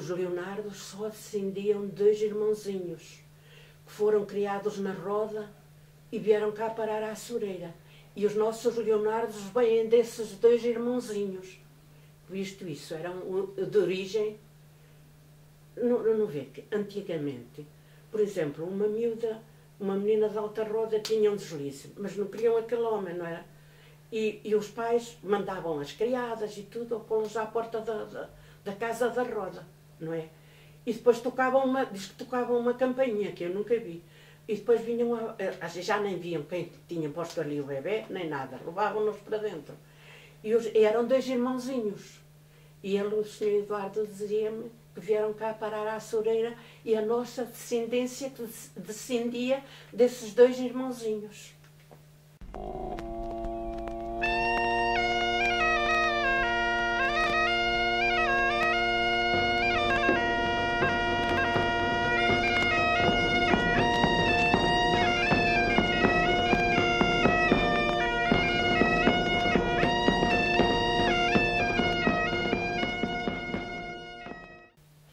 os Leonardos só descendiam de 2 irmãozinhos que foram criados na Roda e vieram cá parar à Açoreira. E os nossos Leonardos vêm desses 2 irmãozinhos. Visto isso, eram de origem, não vê que antigamente, por exemplo, uma miúda, uma menina de Alta Roda tinha um deslize, mas não queriam aquele homem, não era? E os pais mandavam as criadas e tudo a pô-los à porta da casa da Roda, não é? E depois diz que tocavam uma campainha, que eu nunca vi. E depois vinham, já nem viam quem tinha posto ali o bebê, nem nada, levavam-nos para dentro. E eram 2 irmãozinhos. E ele, o senhor Eduardo, dizia-me que vieram cá parar à Açoreira e a nossa descendência que descendia desses 2 irmãozinhos.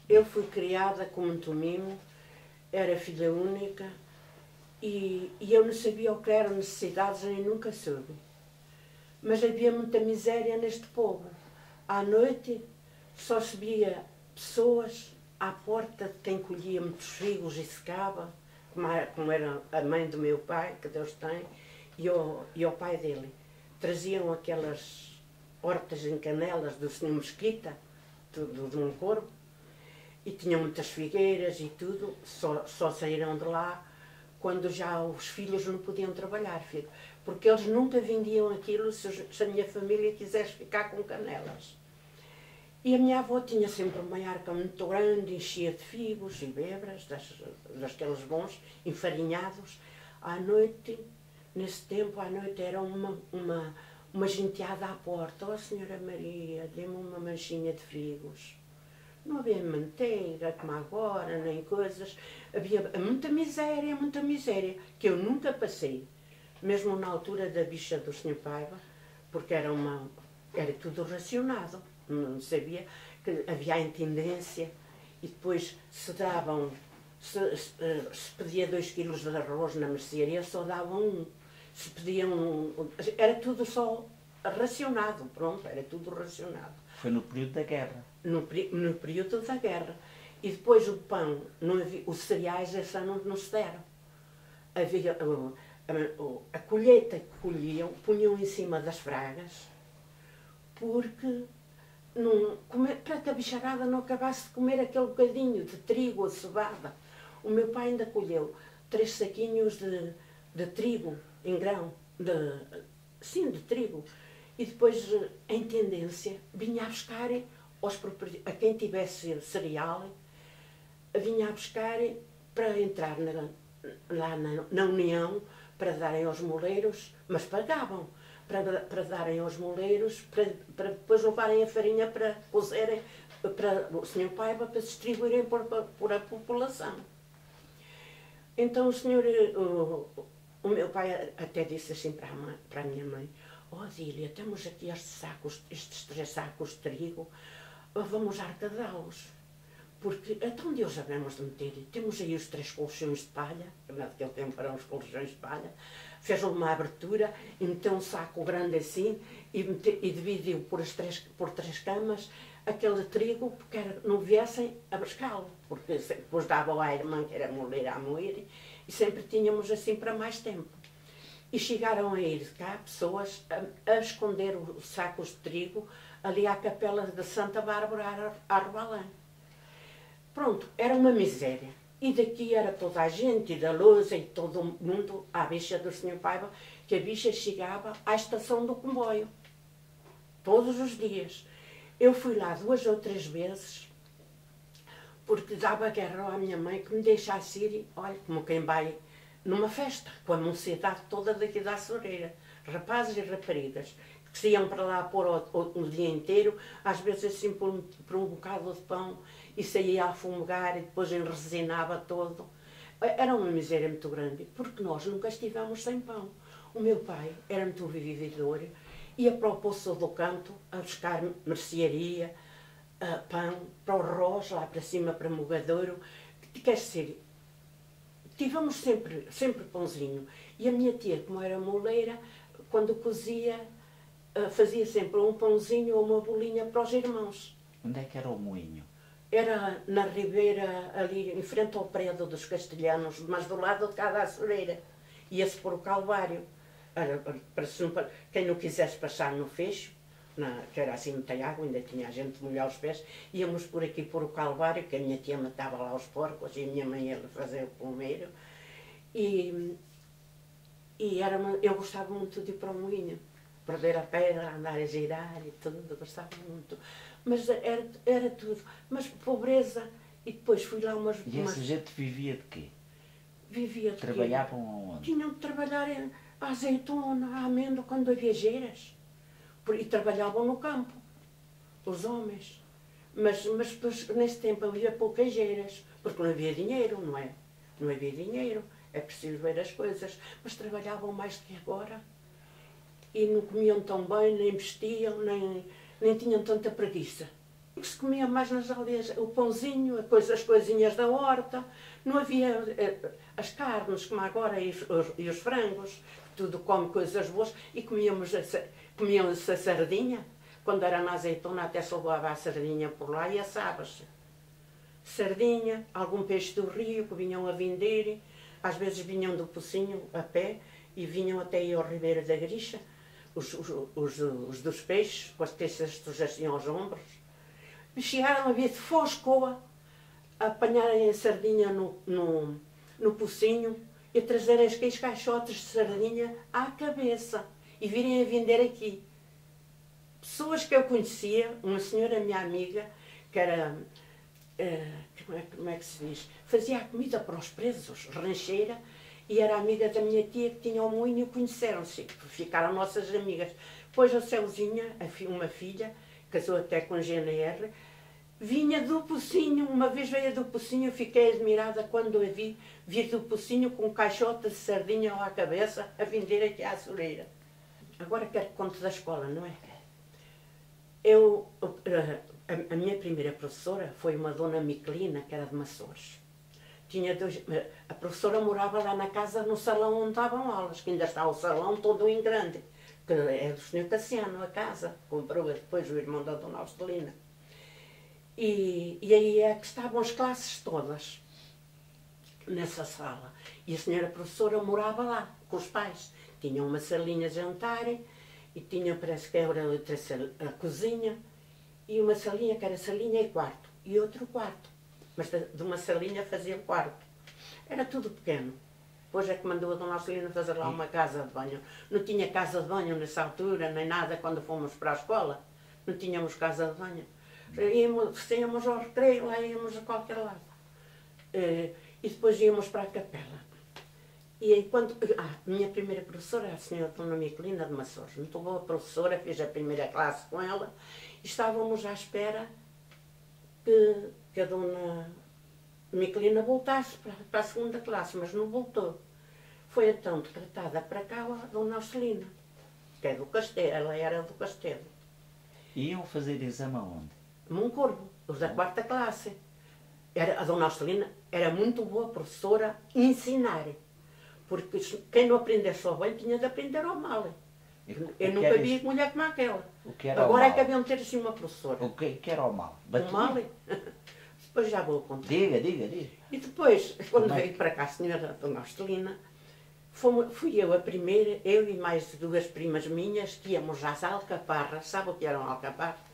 Eu fui criada com muito mimo, era filha única e eu não sabia o que eram necessidades, nem nunca soube. Mas havia muita miséria neste povo. À noite só se via pessoas à porta de quem colhia muitos figos e secava, como era a mãe do meu pai, que Deus tem, e o pai dele. Traziam aquelas hortas em canelas do senhor Mesquita, de um corvo, e tinham muitas figueiras e tudo, só saíram de lá quando já os filhos não podiam trabalhar, filho, porque eles nunca vendiam aquilo se a minha família quisesse ficar com canelas. E a minha avó tinha sempre uma arca muito grande, enchia de figos e bebras, daqueles bons, enfarinhados. À noite, nesse tempo, à noite era uma genteada à porta. Oh, Senhora Maria, dê-me uma manchinha de figos. Não havia manteiga, como agora, nem coisas. Havia muita miséria, que eu nunca passei. Mesmo na altura da bicha do Sr. Paiva, porque era tudo racionado. Não sabia que havia a intendência e depois se pedia 2 quilos de arroz na mercearia, só davam 1. Se pediam, era tudo só racionado, pronto, era tudo racionado. Foi no período da guerra? No período da guerra. E depois o pão, não havia, os cereais esse ano não se deram. Havia a colheita que colhiam, punham em cima das fragas, porque para que a bicharada não acabasse de comer aquele bocadinho de trigo, de cevada. O meu pai ainda colheu 3 saquinhos de trigo em grão, de trigo. E depois, em tendência, vinha a buscar a quem tivesse cereal, vinha a buscar para entrar lá na União, para darem aos moleiros, mas pagavam, para darem aos moleiros, para depois levarem a farinha para cozerem, para o Sr. Paiva, para distribuírem por a população. Então o meu pai até disse assim para a minha mãe: oh, Dília, temos aqui estes 3 sacos de trigo, vamos arcadá-los. Porque até onde os havemos de meter? Temos aí os 3 colchões de palha, que naquele tempo eram os colchões de palha, fez uma abertura e meteu um saco grande assim e dividiu por 3 camas aquele trigo, porque não viessem a buscá-lo, porque depois dava à irmã, que era moleira, a moer, e sempre tínhamos assim para mais tempo. E chegaram a ir cá pessoas a esconder os sacos de trigo ali à capela de Santa Bárbara, a Arbalã. Pronto, era uma miséria. E daqui era toda a gente, e da Lousa, e todo o mundo, à bicha do Sr. Paiva, que a bicha chegava à estação do comboio. Todos os dias. Eu fui lá 2 ou 3 vezes, porque dava guerra à minha mãe que me deixasse ir, olha, como quem vai numa festa, com a mocidade toda daqui da Açoreira, rapazes e raparigas, que se iam para lá pôr o dia inteiro, às vezes assim por um bocado de pão, e saía a fumegar e depois enresinava todo. Era uma miséria muito grande, porque nós nunca estivemos sem pão. O meu pai era muito vividor, ia para o Poço do Canto a buscar mercearia, pão, para o arroz, lá para cima, para Mogadouro. Quer dizer, tivemos sempre pãozinho. E a minha tia, como era moleira, quando cozia, fazia sempre um pãozinho ou uma bolinha para os irmãos. Onde é que era o moinho? Era na Ribeira, ali em frente ao prédio dos castelhanos, mas do lado de cá da Açoreira. Ia-se por o Calvário. Para quem não quisesse passar no fecho, que era assim muita água, ainda tinha a gente de molhar os pés, íamos por aqui por o Calvário, que a minha tia matava lá os porcos e a minha mãe ia fazer o pomeiro. E eu gostava muito de ir para o moinho, para ver a pedra, andar a girar e tudo, gostava muito. Mas era tudo. Mas pobreza, e depois fui lá umas... E essa gente vivia de quê? Vivia de quê? Trabalhavam aonde? Tinham de trabalhar a azeitona, a amêndoa, quando havia geiras. E trabalhavam no campo, os homens. Mas depois, nesse tempo havia poucas geiras, porque não havia dinheiro, não é? Não havia dinheiro, é preciso ver as coisas. Mas trabalhavam mais do que agora. E não comiam tão bem, nem vestiam, nem tinham tanta preguiça. O que se comia mais nas aldeias, o pãozinho, as coisinhas da horta, não havia as carnes como agora e os frangos, tudo come coisas boas, e comíamos a sardinha, quando era na azeitona até se levava a sardinha por lá e assava-se. Sardinha, algum peixe do rio que vinham a vender, às vezes vinham do Pocinho a pé e vinham até aí ao Ribeiro da Grixa, os dos peixes, com as cestas assim aos ombros. Chegaram a vir de Foscoa a apanharem a sardinha no Pocinho e a trazerem as caixotes de sardinha à cabeça e virem a vender aqui. Pessoas que eu conhecia, uma senhora minha amiga, que era, como é que se diz? Fazia a comida para os presos, rancheira, e era amiga da minha tia que tinha o moinho e conheceram-se, ficaram nossas amigas. Depois a Celzinha, uma filha, casou até com GNR, vinha do Pocinho, uma vez veio do Pocinho, fiquei admirada quando a vi vir do Pocinho com um caixote de sardinha à cabeça a vender aqui à Açoreira. Agora quero que conte da escola, não é? A minha primeira professora foi uma dona Miquelina, que era de Maçores. A professora morava lá na casa, no salão onde estavam aulas, que ainda está o salão todo em grande, que é do Sr. Cassiano, a casa, comprou depois o irmão da dona Austelina. E aí é que estavam as classes todas, nessa sala. E a senhora professora morava lá, com os pais. Tinha uma salinha de jantar, e tinha, parece que era a cozinha, e uma salinha que era salinha e quarto, e outro quarto. Mas de uma salinha fazia quarto. Era tudo pequeno. Depois é que mandou a dona Austelina fazer lá uma casa de banho. Não tinha casa de banho nessa altura, nem nada, quando fomos para a escola. Não tínhamos casa de banho. Íamos ao recreio, lá íamos a qualquer lado. E depois íamos para a capela. E aí quando... minha primeira professora, a senhora dona Miquelina de Maçores. Muito boa professora, fiz a primeira classe com ela. E estávamos à espera que a dona Miquelina voltasse para a segunda classe, mas não voltou. Foi então decretada para cá a dona Austelina, que é do Castelo, ela era do Castelo. E iam fazer exame aonde? Moncorvo, os da quarta classe. A dona Austelina era muito boa professora a ensinar, porque quem não aprendesse ao bem tinha de aprender ao mal. Eu nunca vi mulher como aquela. Agora é que haviam de ter assim uma professora. O que era o mal? O mal? Depois já vou contar. Diga. E depois, quando veio para cá a senhora dona Austelina, fui eu a primeira, eu e mais duas primas minhas, que íamos às alcaparras. Sabe o que eram alcaparras?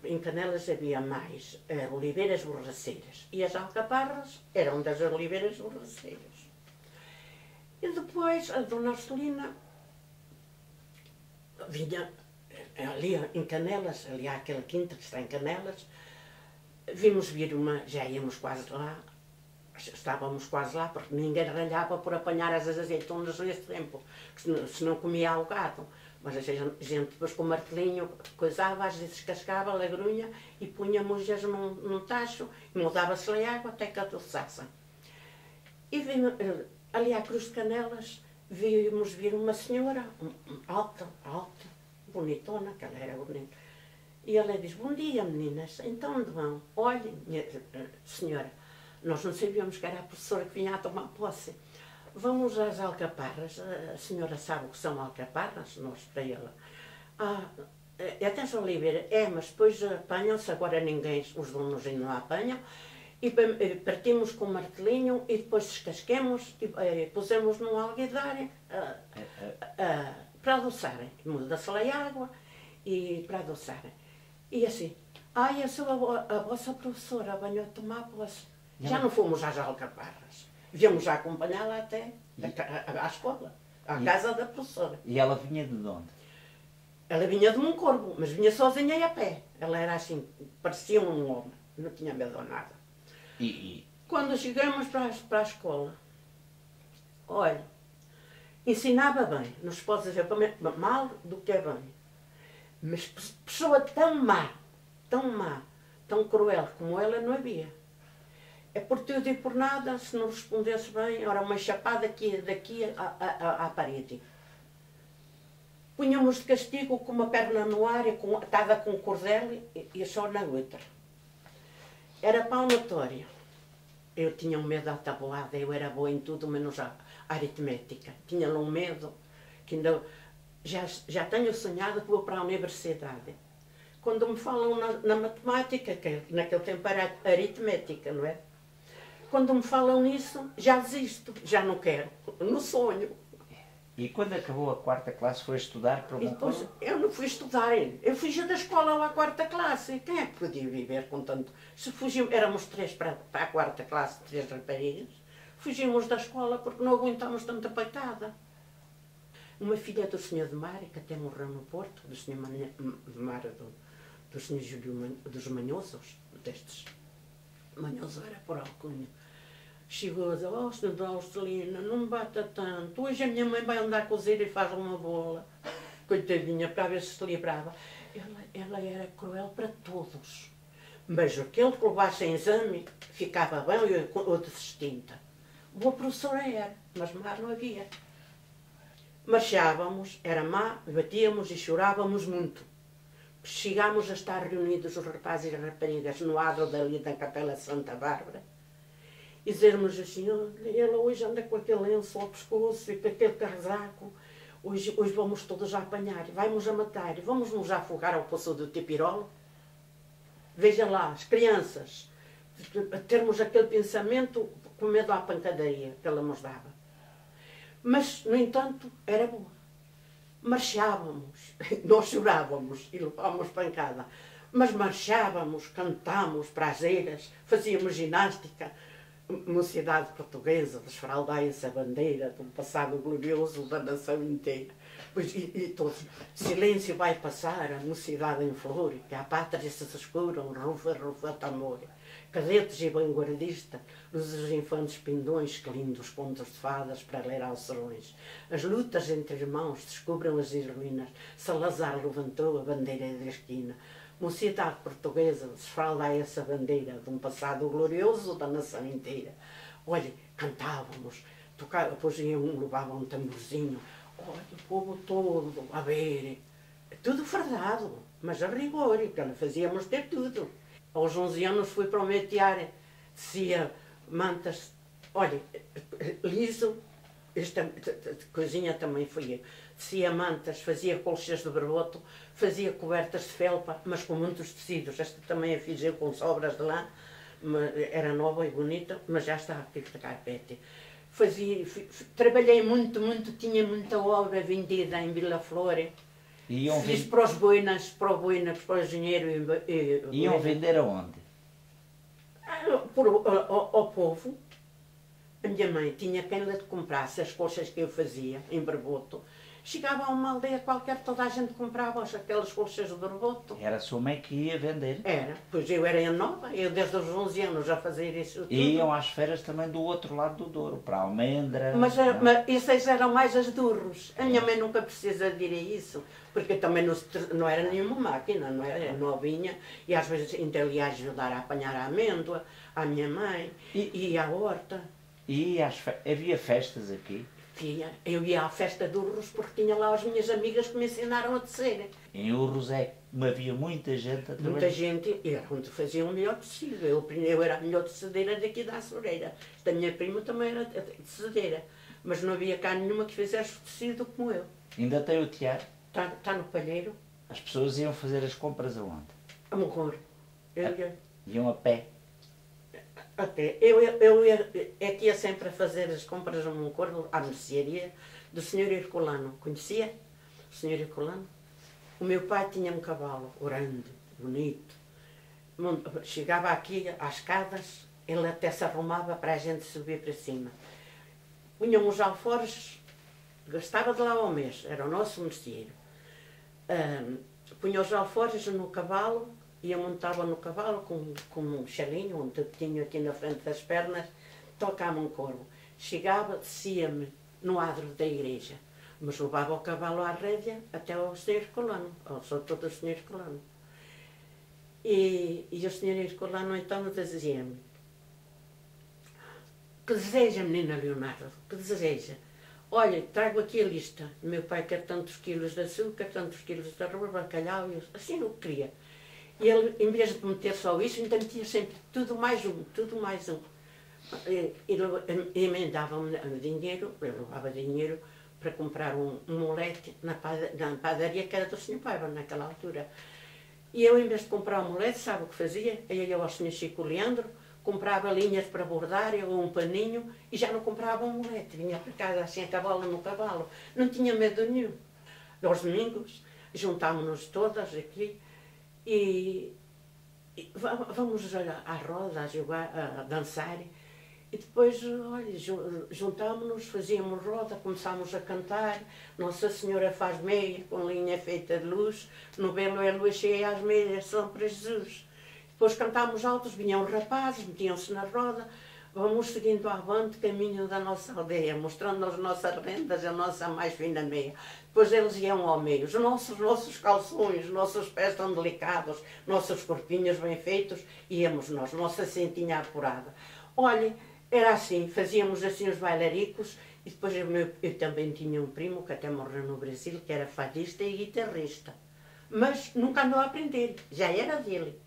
Em Canelas havia mais oliveiras borraceiras. E as alcaparras eram das oliveiras borraceiras. E depois a dona Austelina vinha ali em Canelas, ali há aquela quinta que está em Canelas, vimos vir já íamos quase lá, estávamos quase lá, porque ninguém ralhava por apanhar as azeitonas nesse tempo, senão comia algado. Mas a gente depois com o martelinho coisava, às vezes cascava a lagrunha e punhamos-as num tacho e mudava-se a água até que adoçassem. E vimos, ali à Cruz de Canelas, vimos vir uma senhora, alta, bonitona, que ela era bonita, E ela diz, bom dia meninas, então onde vão? Olhem, senhora, nós não sabíamos que era a professora que vinha a tomar posse. Vamos às alcaparras, a senhora sabe o que são alcaparras? Nós para ela. Atenção Oliveira, mas depois apanham-se, agora ninguém, os donos ainda não apanham, e partimos com o martelinho e depois descasquemos e pusemos num alguidar para adoçarem. Muda-se lá a água e para adoçarem. E assim, eu sou a vossa professora, venho a tomar posse. Já não fomos às alcaparras. Viemos a acompanhá-la até à escola, à casa da professora. E ela vinha de onde? Ela vinha de Moncorvo, mas vinha sozinha e a pé. Ela era assim, parecia um homem, não tinha medo de nada. Quando chegamos para a escola, olha, ensinava bem, não se pode dizer mal do que é bem. Mas pessoa tão má, tão cruel como ela não havia. É por tudo e por nada, se não respondesse bem, era uma chapada daqui à parede. Punhamos de castigo com uma perna no ar, atada com um cordel e só na outra. Era palmatória. Eu tinha um medo à tabuada, eu era boa em tudo, menos a aritmética. Tinha um medo que ainda... Já tenho sonhado que vou para a universidade. Quando me falam na matemática, que naquele tempo era aritmética, não é? Quando me falam nisso, já desisto, já não quero, no sonho. E quando acabou a quarta classe foi estudar para o Moncorvo? Eu não fui estudar, eu fugi da escola à quarta classe. Quem é que podia viver com tanto? Se fugimos, éramos 3 para a quarta classe, 3 raparigas, fugimos da escola porque não aguentámos tanta peitada. Uma filha do senhor de Mar, que até morreu no Porto, do senhor de Mar, do senhor Júlio dos Manhosos, destes. Manhoso era por alcunha. Chegou a dizer, senhora Austelina, não me bata tanto. Hoje a minha mãe vai andar a cozer e faz uma bola. Coitadinha, para ver se se livrava. Ela era cruel para todos. Mas aquele que levasse em exame ficava bem ou desistinta. Boa professora era, mas má não havia. Marchávamos, era má, batíamos e chorávamos muito. Chegámos a estar reunidos os rapazes e as raparigas no adro dali da Capela de Santa Bárbara e dizermos assim, ela hoje anda com aquele lenço ao pescoço e com aquele casaco, hoje vamos todos a apanhar, vai-nos a matar, vamos nos afogar ao poço do Tipirolo. Veja lá, as crianças, termos aquele pensamento com medo à pancadaria que ela nos dava. Mas, no entanto, era boa. Marchávamos, nós chorávamos e levávamos pancada, mas marchávamos, cantámos prazeras, fazíamos ginástica, mocidade portuguesa, desfraldai-se a bandeira de um passado glorioso da nação inteira. Pois, e todos, silêncio vai passar, a mocidade em flor, que a pátria se escuram, rufa, rufa, tambor. Cadetes e vanguardistas, os infantes pindões, que lindos contos de fadas para ler aos serões. As lutas entre irmãos descobrem as ruínas. Salazar levantou a bandeira da esquina. Mocidade portuguesa, desfraldai essa bandeira de um passado glorioso da nação inteira. Olha, cantávamos, depois levavam um tamborzinho. Olha, o povo todo a ver. Tudo fardado, mas a rigor, que fazíamos ter tudo. Aos 11 anos fui para o metear, tecia mantas, olha, liso, esta coisinha também fui eu. Tecia mantas, fazia colchas de berloto, fazia cobertas de felpa, mas com muitos tecidos. Esta também a fiz eu com sobras de lã, era nova e bonita, mas já está aqui de carpete. Trabalhei muito, tinha muita obra vendida em Vila Flore. Fiz para os boinas, para o engenheiro e iam vender aonde? Ao povo. A minha mãe tinha quem lhe comprasse as colchas que eu fazia em berboto. Chegava a uma aldeia qualquer, toda a gente comprava aquelas colchas de berboto. Era a sua mãe que ia vender? Era, pois eu era nova, eu desde os 11 anos a fazer isso tudo. E iam às feiras também do outro lado do Douro, para a Almendra. Mas essas eram mais as durros. A minha mãe nunca precisa de ir a isso, porque também não era nenhuma máquina, não era novinha, e às vezes ainda ia ajudar a apanhar a amêndoa, à minha mãe, e à horta. E havia festas aqui? Eu ia à festa de Urros porque tinha lá as minhas amigas que me ensinaram a tecer. Em Urros é havia muita gente a trabalhar. Muita gente, era onde fazia o melhor tecido. Eu era a melhor tecedeira daqui da Açoreira. Esta minha prima também era tecedeira. Mas não havia cá nenhuma que fizesse tecido como eu. Ainda tem o tear? Está no palheiro. As pessoas iam fazer as compras aonde? A morrer. Iam a pé? Até. É que ia sempre a fazer as compras a Moncorvo, à mercearia do Sr. Herculano. Conhecia o Sr. Herculano? O meu pai tinha um cavalo grande, bonito. Chegava aqui às escadas, ele até se arrumava para a gente subir para cima. Punham os alforjes, gastava de lá ao mês, era o nosso merceeiro. Punha os alforjes no cavalo, e eu montava no cavalo com um chalinho, onde tinha aqui na frente das pernas, tocava um corvo. Chegava, descia-me no adro da igreja, mas levava o cavalo à rédea até ao Sr. Herculano, ao doutor do Sr. Herculano. E o Sr. Herculano então dizia-me: que deseja, menina Leonardo, que deseja? Olha, trago aqui a lista. Meu pai quer tantos quilos de açúcar, tantos quilos de arroz, bacalhau, assim eu queria. E ele, em vez de meter só isso, ainda metia sempre tudo mais um, tudo mais um. Ele emendava-me dinheiro, eu levava dinheiro para comprar um molete na padaria que era do Sr. Paiva, naquela altura. E eu, em vez de comprar um molete, sabe o que fazia? Eu ia ao Sr. Chico Leandro, comprava linhas para bordar, ou um paninho, e já não comprava um molete. Vinha para casa assim, a cavalo no cavalo. Não tinha medo nenhum. Aos domingos, juntámos-nos todas aqui, e vamos à roda, a jogar, a dançar. E depois, olha, juntámos-nos, fazíamos roda, começámos a cantar. Nossa Senhora faz meia, com linha feita de luz, no belo é lua cheia, as meias são para Jesus. Depois cantámos altos, vinham os rapazes, metiam-se na roda, vamos seguindo avante, caminho da nossa aldeia, mostrando as nossas rendas, a nossa mais fina meia. Depois eles iam ao meio, os nossos calções, nossos pés tão delicados, nossos corpinhos bem feitos, íamos nós, nossa cintinha apurada. Olha, era assim, fazíamos assim os bailaricos, e depois eu também tinha um primo que até morreu no Brasil, que era fadista e guitarrista. Mas nunca andou a aprender, já era dele.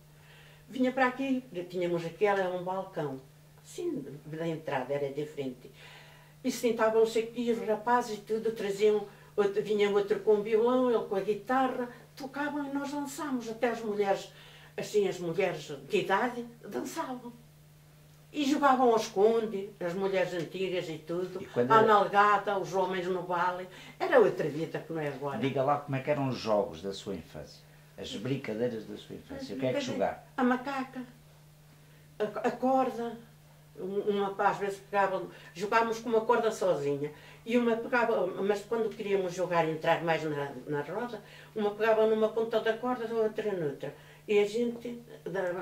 Vinha para aqui, tínhamos aqui, era um balcão, assim, da entrada, era de frente. E sentavam-se aqui os rapazes e tudo, traziam, vinha outro com violão, ele com a guitarra, tocavam e nós dançámos, até as mulheres, assim, as mulheres de idade, dançavam. E jogavam ao esconde, as mulheres antigas e tudo, a nalgada, os homens no vale. Era outra vida que não é agora. Diga lá como é que eram os jogos da sua infância, as brincadeiras da sua infância. O que é que jogava? A macaca, a corda. Uma às vezes pegava, jogávamos com uma corda sozinha. E uma pegava, mas quando queríamos jogar, entrar mais na roda, uma pegava numa ponta da corda, a outra noutra. E a gente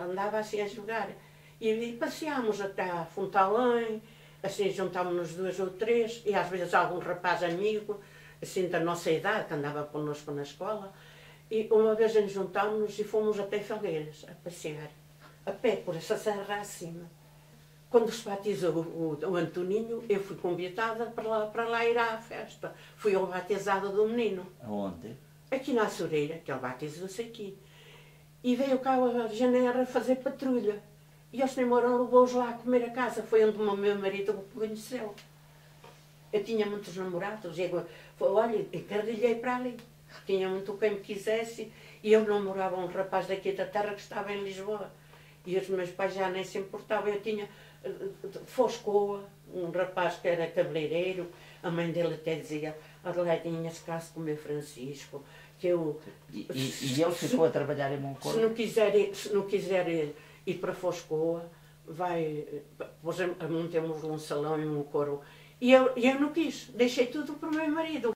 andava assim a jogar. E passeámos até a Fontalém, assim juntámos-nos 2 ou 3, e às vezes algum rapaz amigo, assim da nossa idade, que andava connosco na escola, e uma vez nos juntámos e fomos até Felgueiras a passear, a pé, por essa serra acima. Quando se batizou o Antoninho, eu fui convidada para lá ir à festa. Fui ao batizado do menino. Aonde? Aqui na Açoreira, que ele batizou-se aqui. E veio cá a Janeiro fazer patrulha. E o Sr. Mourão levou-os lá a comer a casa. Foi onde o meu marido o conheceu. Eu tinha muitos namorados. E eu, olha, encarrilhei para ali. Tinha muito quem me quisesse. E eu namorava um rapaz daqui da terra que estava em Lisboa. E os meus pais já nem se importavam. Eu tinha Foscoa, um rapaz que era cabeleireiro. A mãe dele até dizia: Adeladinha, se case com o meu Francisco. Que eu, e ele ficou a trabalhar em Moncorvo? Se não quiser ir para Foscoa, vai, montemos um salão em Moncorvo. E eu não quis, deixei tudo para o meu marido.